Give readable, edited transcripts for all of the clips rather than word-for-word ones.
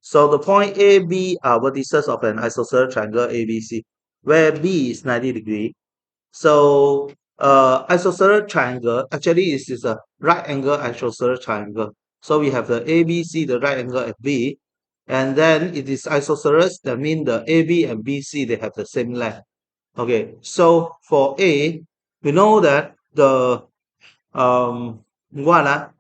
So the point A, B are vertices of an isosceles triangle ABC, where B is 90 degree. So isosceles triangle actually is a right angle isosceles triangle. So we have the ABC, the right angle at B, and then it is isosceles. That means the AB and BC they have the same length. Okay, so for A, we know that the what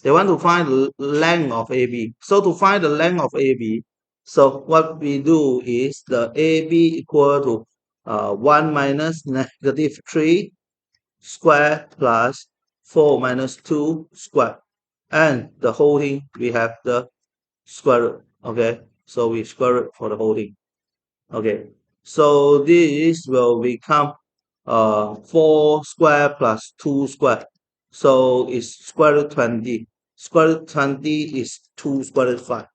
they want to find the length of AB. So to find the length of AB, so what we do is the AB equal to 1 minus negative 3 square plus 4 minus 2 square. And the whole thing, we have the square root. Okay, so we square root for the whole thing. Okay, so this will become 4 square plus 2 square. So it's square root 20. Square root 20 is 2 square root 5.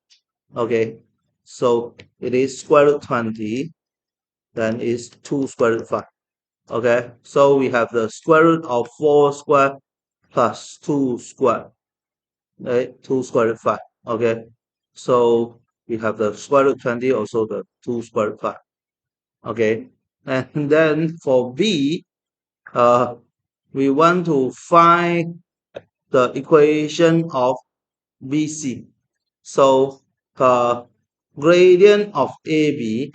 Okay, so it is square root 20, then it's 2 square root 5. Okay, so we have the square root of 4 square plus 2 square. Right, 2 square root 5. Okay, so we have the square root 20, also the 2 square root 5. Okay, and then for B, uh, we want to find the equation of BC. So gradient of AB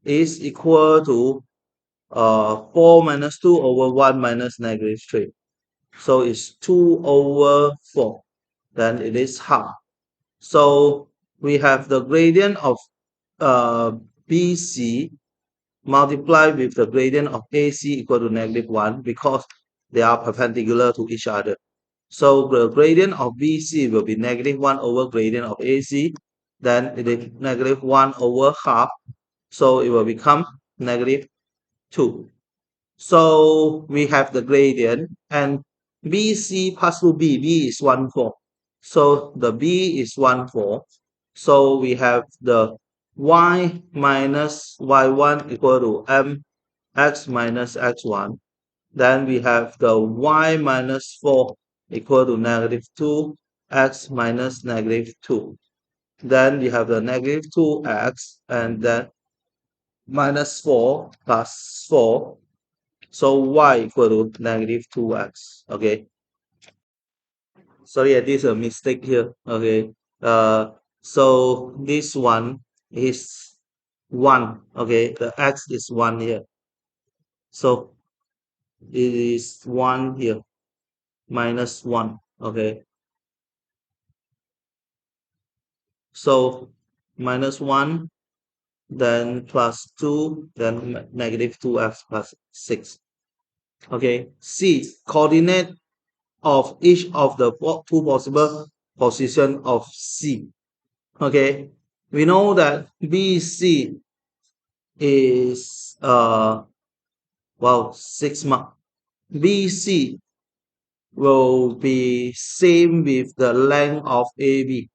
is equal to 4 minus 2 over 1 minus negative 3. So it's 2 over 4. Then it is half. So we have the gradient of uh, BC multiplied with the gradient of AC equal to negative 1 because they are perpendicular to each other. So the gradient of BC will be negative 1 over gradient of AC. Then it is negative 1 over half. So it will become negative 2. So we have the gradient and BC pass through B. B is 1, 4. So the B is 1, 4. So we have the y minus y1 equal to mx minus x1. Then we have the y minus 4 equal to negative 2, x minus negative 2. Then we have the negative 2x and then minus 4 plus 4. So y equal to negative 2x. Okay. Sorry, I did a mistake here. Okay. So this one is 1. Okay. The x is 1 here. So it is 1 here. Minus 1. Okay. So minus 1, then plus 2, then negative 2x plus 6. Okay. C, coordinate of each of the two possible position of C. Okay. We know that BC is 6 mark. BC will be same with the length of AB.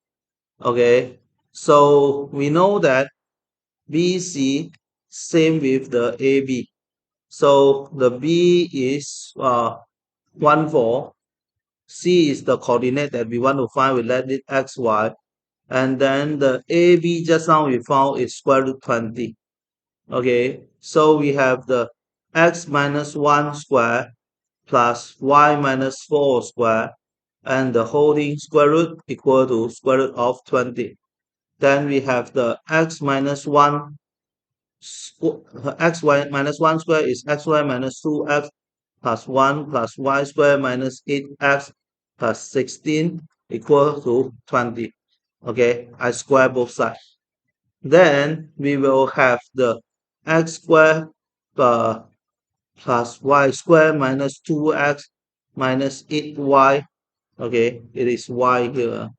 Okay. So we know that BC same with the AB. So the B is 1, 4. C is the coordinate that we want to find. We let it x, y. And then the AB just now we found is square root 20. Okay. So we have the x minus 1 square plus y minus 4 square and the whole thing square root equal to square root of 20. Then we have the x minus 1 xy minus 1 square is xy minus 2x plus 1 plus y square minus 8x plus 16 equal to 20. Okay, I square both sides. Then we will have the x square plus y square minus 2x minus 8y. Okay, it is y here.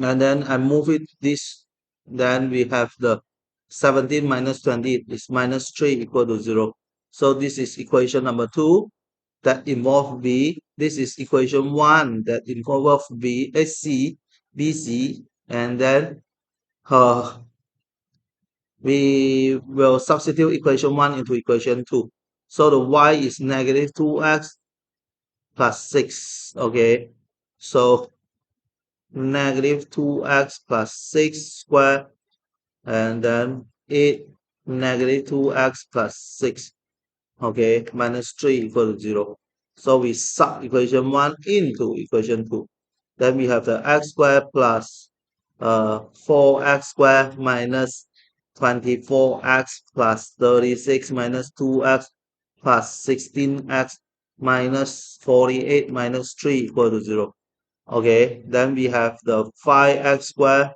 And then I move it this. Then we have the 17 minus 20 is minus 3 equal to 0. So this is equation number 2 that involve B. This is equation 1 that involve B, C, BC. And then we will substitute equation 1 into equation 2. So the y is negative 2x plus 6. Okay. So negative 2x plus 6 square, and then 8 negative 2x plus 6. Okay, minus 3 equal to 0. So we sub equation 1 into equation 2. Then we have the x squared plus 4x squared minus 24x plus 36 minus 2x plus 16x minus 48 minus 3 equal to 0. Okay, then we have the 5x squared,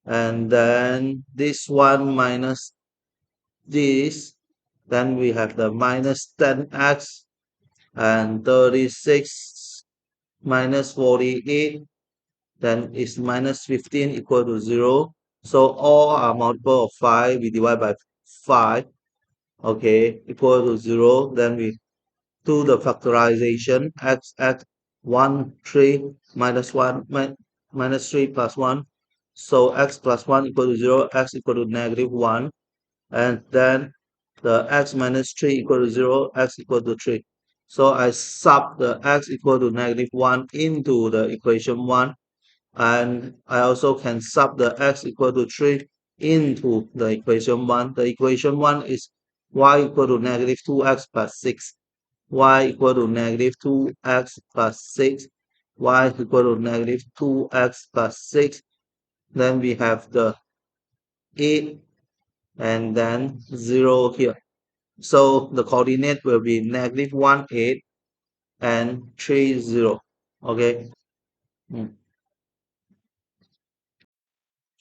and then this one minus this, then we have the minus 10x and 36 minus 48, then is minus 15 equal to 0. So all are multiple of 5. We divide by 5. Okay, equal to 0. Then we do the factorization. X 1, 3, minus 1, minus 3 plus 1. So x plus 1 equal to 0, x equal to negative 1. And then the x minus 3 equal to 0, x equal to 3. So I sub the x equal to negative 1 into the equation 1, and I also can sub the x equal to 3 into the equation 1. The equation 1 is y equal to negative 2x plus 6, y equal to negative 2x plus 6, y equal to negative 2x plus 6. Then we have the 8 and then 0 here. So the coordinate will be negative 1, 8 and 3, 0. Okay. Mm.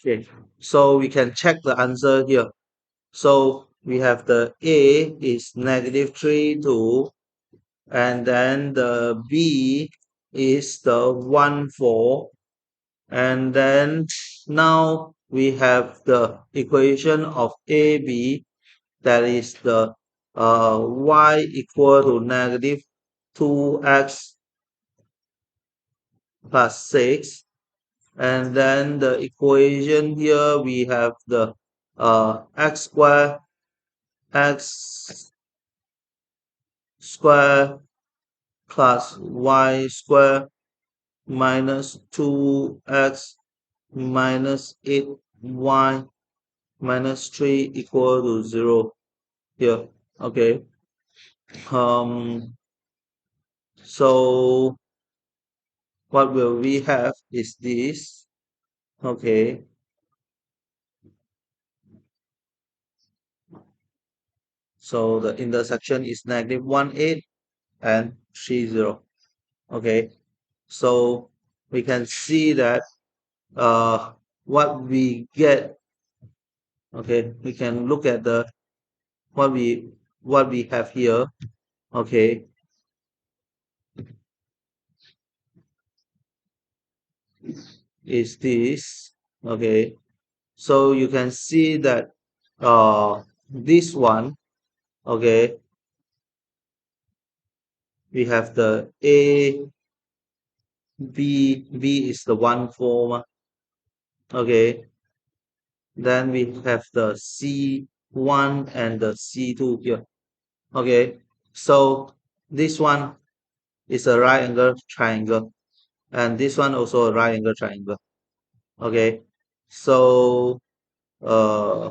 Okay. So we can check the answer here. So we have the A is negative 3, 2, and then the B is the 1, 4, and then now we have the equation of AB, that is the y equal to negative 2x plus 6, and then the equation here we have the x square, x square plus y square minus 2x minus 8y minus 3 equal to 0 here. Okay. So what will we have is this. Okay. So the intersection is negative 1, 8 and 3, 0. Okay. So we can see that what we get. Okay, we can look at the what we have here. Okay, is this. Okay, so you can see that this one. Okay, we have the B is the 1, 4. Okay, then we have the C1 and the C2 here. Okay, so this one is a right angle triangle, and this one also a right angle triangle. Okay, so uh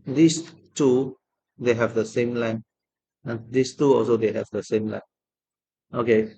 these two, they have the same length, and these two also they have the same length. Okay,